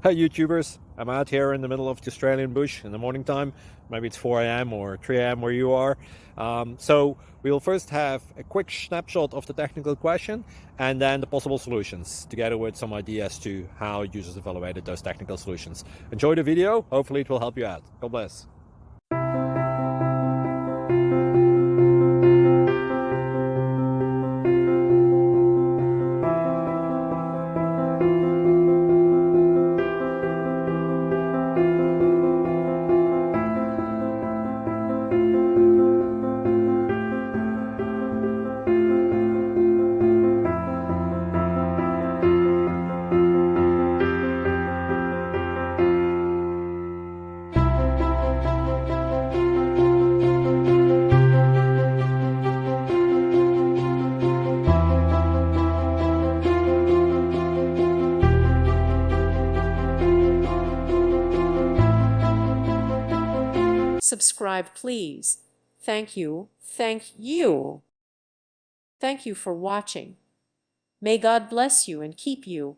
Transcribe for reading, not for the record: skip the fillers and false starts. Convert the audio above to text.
Hi YouTubers, I'm out here in the middle of the Australian bush in the morning time. Maybe it's 4 a.m. or 3 a.m. where you are. So we'll first have a quick snapshot of the technical question and then the possible solutions, together with some ideas to how users evaluated those technical solutions. Enjoy the video, hopefully it will help you out. God bless. Subscribe, please. Thank you. Thank you. Thank you for watching. May God bless you and keep you.